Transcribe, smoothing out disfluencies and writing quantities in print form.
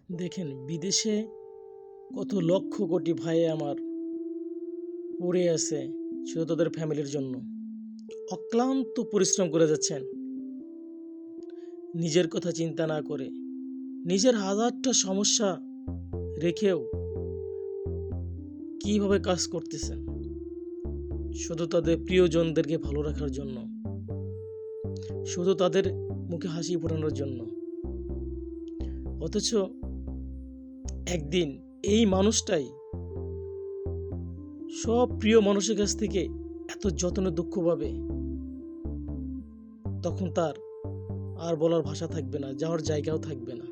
দেখেন, বিদেশে কত লক্ষ কোটি ভাই আমার পড়ে আছে শুধু তাদের ফ্যামিলির জন্য। অক্লান্ত পরিশ্রম করে যাচ্ছেন নিজের কথা চিন্তা না করে, নিজের হাজারটা সমস্যা রেখেও কিভাবে কাজ করতেছেন শুধু তাদের প্রিয়জনদেরকে ভালো রাখার জন্য, শুধু তাদের মুখে হাসি ফোটানোর জন্য। অথচ একদিন এই মানুষটাই সব প্রিয় মানুষের কাছ থেকে এত যত্নে দুঃখ পাবে, তখন তার আর বলার ভাষা থাকবে না, যাওয়ার জায়গাও থাকবে না।